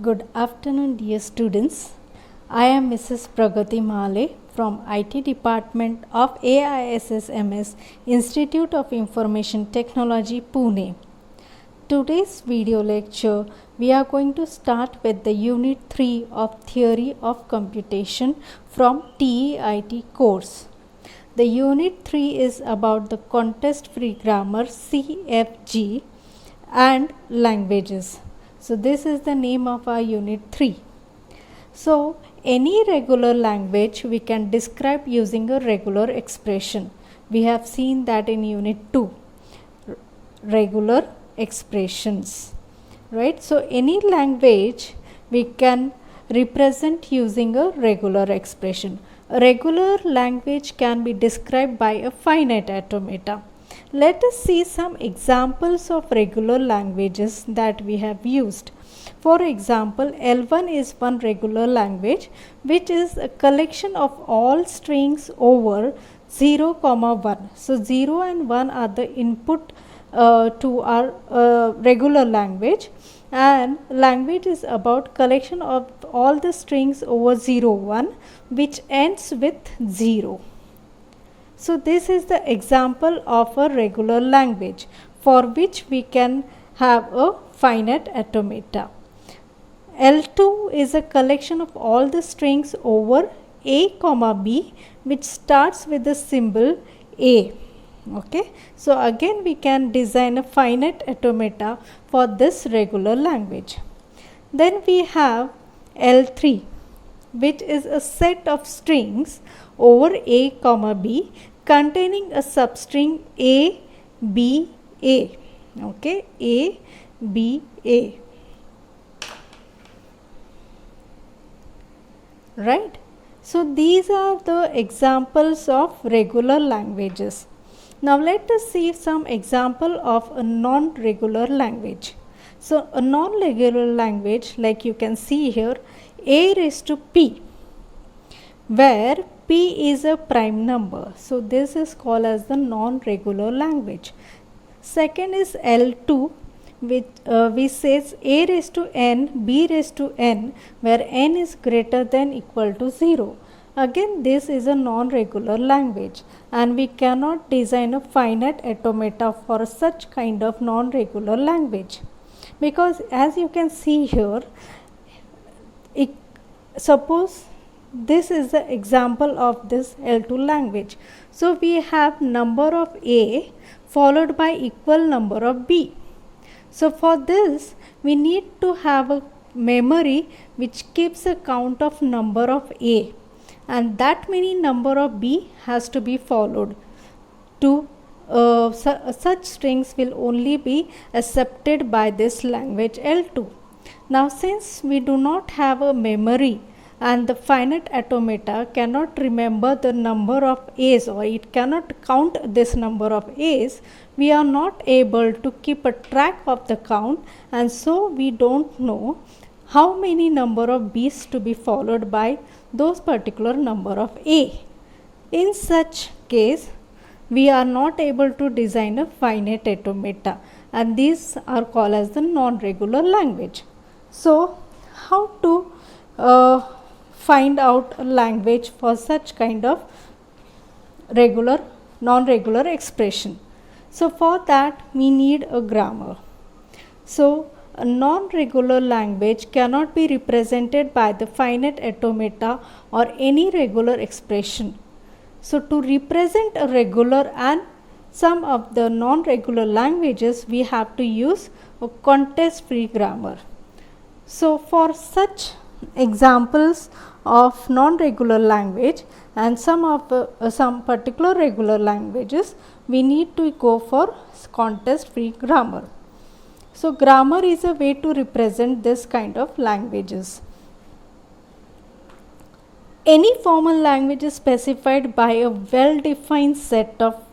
Good afternoon, dear students. I am Mrs. Pragati Mahale from IT Department of AISSMS Institute of Information Technology, Pune. Today's video lecture, we are going to start with the Unit 3 of Theory of Computation from TEIT course. The Unit 3 is about the Context Free Grammar CFG and languages. So this is the name of our Unit 3. So any regular language we can describe using a regular expression. We have seen that in Unit 2. Regular expressions. Right? So any language we can represent using a regular expression. A regular language can be described by a finite automata. Let us see some examples of regular languages that we have used. For example, L1 is one regular language which is a collection of all strings over 0, 1. So 0 and 1 are the input to our regular language, and language is about collection of all the strings over 0, 1 which ends with 0. So this is the example of a regular language for which we can have a finite automata. L2 is a collection of all the strings over A, B which starts with the symbol A. Okay. So again we can design a finite automata for this regular language. Then we have L3, which is a set of strings over A, B containing a substring A, B, A. Okay, A, B, A. Right? So these are the examples of regular languages. Now let us see some example of a non-regular language. So a non-regular language, like you can see here, A raised to P, where P is a prime number. So this is called as the non-regular language. Second is L2, which says A raised to N, B raised to N, where N is greater than equal to 0. Again, this is a non-regular language, and we cannot design a finite automata for such kind of non-regular language, because as you can see here, suppose this is the example of this L2 language. So we have number of A followed by equal number of B. So for this we need to have a memory which keeps a count of number of A, and that many number of B has to be followed. Such strings will only be accepted by this language L2. Now since we do not have a memory and the finite automata cannot remember the number of A's, or it cannot count this number of A's, we are not able to keep a track of the count, and so we don't know how many number of B's to be followed by those particular number of A. In such case, we are not able to design a finite automata, and these are called as the non-regular language. So how to find out a language for such kind of non-regular expression? So for that we need a grammar. So a non-regular language cannot be represented by the finite automata or any regular expression. So to represent a regular and some of the non-regular languages, we have to use a context free grammar. So for such examples of non-regular language and some particular regular languages, we need to go for context free grammar. So grammar is a way to represent this kind of languages. Any formal language is specified by a well-defined set of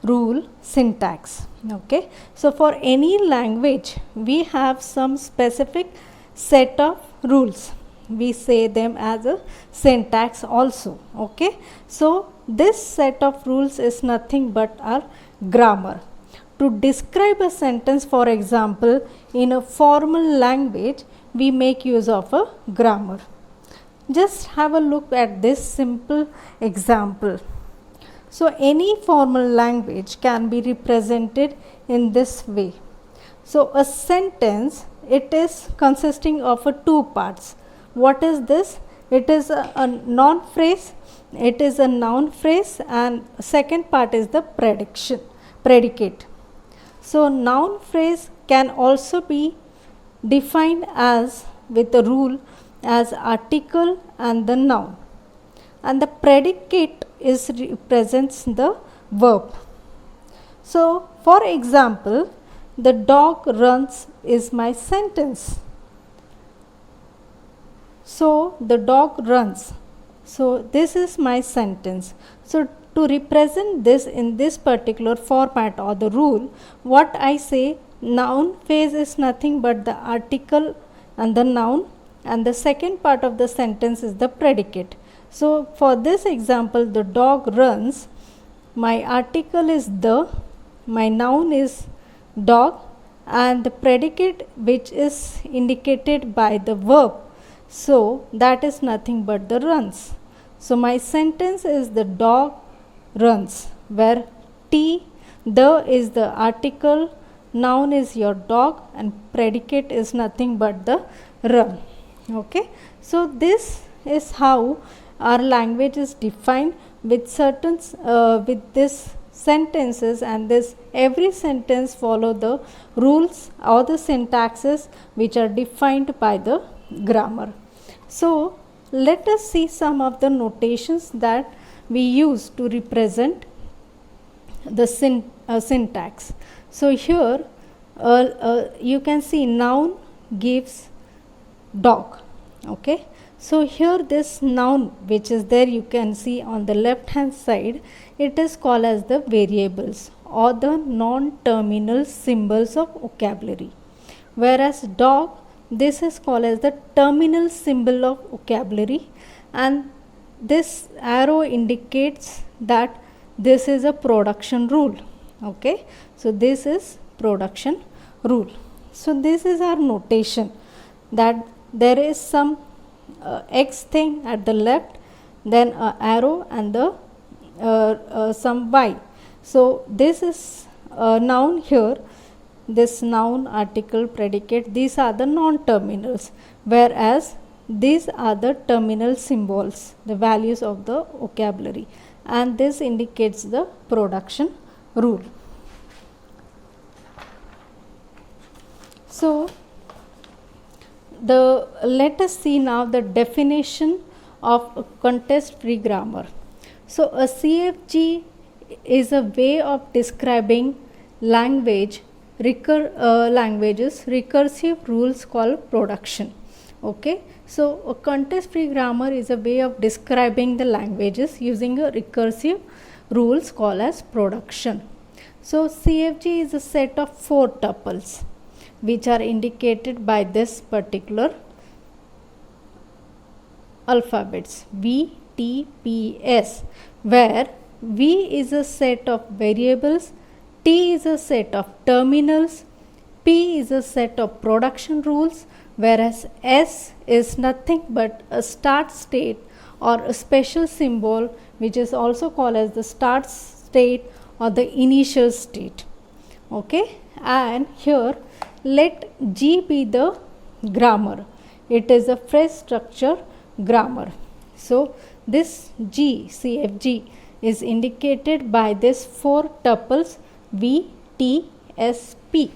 rule syntax. Okay, so for any language we have some specific set of rules. We say them as a syntax also. Okay, so this set of rules is nothing but our grammar. To describe a sentence, for example, in a formal language, we make use of a grammar. Just have a look at this simple example. So any formal language can be represented in this way. So a sentence, it is consisting of two parts. What is this? It is a noun phrase, it is a noun phrase, and second part is the predicate. So noun phrase can also be defined as with a rule as article and the noun, and the predicate is represents the verb. So for example, the dog runs is my sentence. So the dog runs. So this is my sentence. So to represent this in this particular format or the rule, what I say, noun phrase is nothing but the article and the noun, and the second part of the sentence is the predicate. So for this example, the dog runs, my article is the, my noun is dog, and the predicate which is indicated by the verb, so that is nothing but the runs. So my sentence is the dog runs, where the is the article, noun is your dog, and predicate is nothing but the run. Okay, so this is how our language is defined with certain with this sentences, and this every sentence follow the rules or the syntaxes which are defined by the grammar. So let us see some of the notations that we use to represent the syntax. So here you can see noun gives dog. Okay, so here this noun which is there, you can see on the left hand side, it is called as the variables or the non-terminal symbols of vocabulary, whereas dog, this is called as the terminal symbol of vocabulary, and this arrow indicates that this is a production rule. Okay, so this is production rule. So this is our notation, that there is some X thing at the left, then a arrow, and the some Y. So this is a noun here. This noun, article, predicate, these are the non-terminals, whereas these are the terminal symbols, the values of the vocabulary, and this indicates the production rule. So let us see now the definition of context free grammar. So a CFG is a way of describing languages recursive rules called production. Okay, so a context free grammar is a way of describing the languages using a recursive rules called as production. So CFG is a set of 4 tuples which are indicated by this particular alphabets V, T, P, S, where V is a set of variables, T is a set of terminals, P is a set of production rules, whereas S is nothing but a start state or a special symbol which is also called as the start state or the initial state. Okay, and here let G be the grammar. It is a phrase structure grammar. So this G, CFG, is indicated by this 4 tuples V, T, S, P.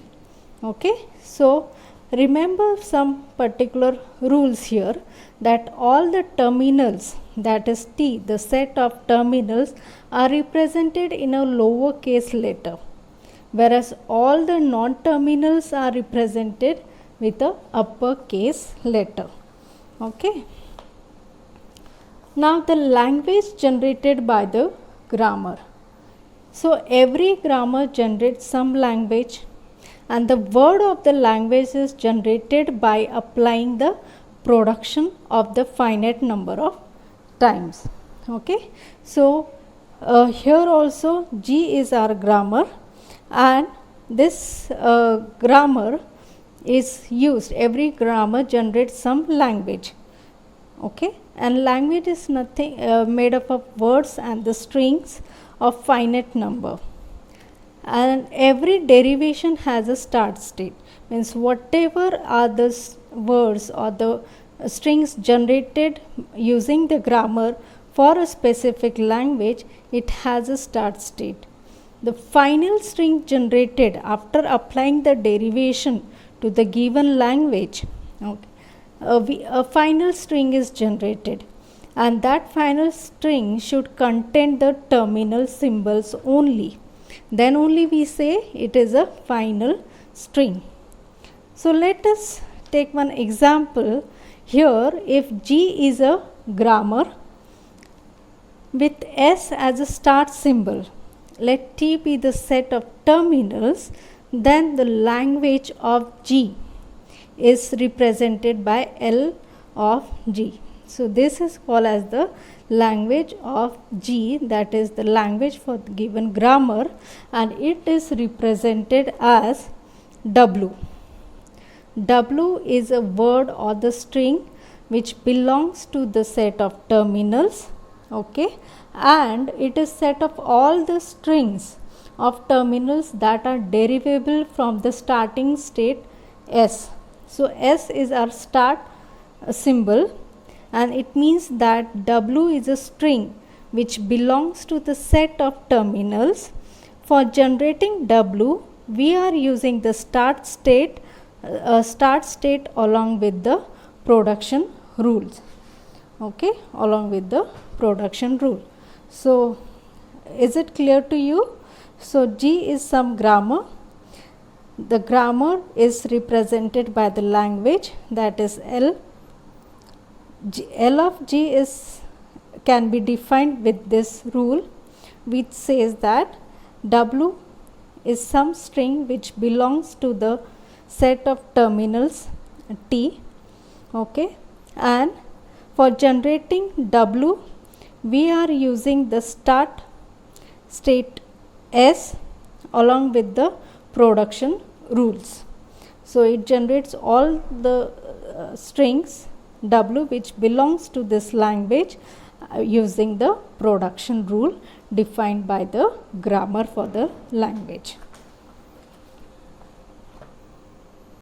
Okay, so remember some particular rules here, that all the terminals, that is T, the set of terminals, are represented in a lowercase letter, whereas all the non-terminals are represented with a uppercase letter. Okay. Now the language generated by the grammar. So every grammar generates some language, and the word of the language is generated by applying the production of the finite number of times. Okay, so here also G is our grammar, and this grammar is used. Every grammar generates some language. Okay, and language is nothing made up of words and the strings of finite number, and every derivation has a start state. Means whatever are the words or the strings generated using the grammar for a specific language, it has a start state. The final string generated after applying the derivation to the given language, okay, a final string is generated, and that final string should contain the terminal symbols only. Then only we say it is a final string. So let us take one example here. If G is a grammar with S as a start symbol, let T be the set of terminals, then the language of G is represented by L of G. So this is called as the language of G, that is the language for the given grammar, and it is represented as W. W is a word or the string which belongs to the set of terminals, okay, and it is set of all the strings of terminals that are derivable from the starting state S. So S is our start symbol, and it means that W is a string which belongs to the set of terminals. For generating W, we are using the start state along with the production rules. Okay, along with the production rule. So is it clear to you? So G is some grammar. The grammar is represented by the language, that is L. L of G can be defined with this rule, which says that W is some string which belongs to the set of terminals T. Okay, and for generating W, we are using the start state S along with the production rules. So it generates all the strings W which belongs to this language using the production rule defined by the grammar for the language.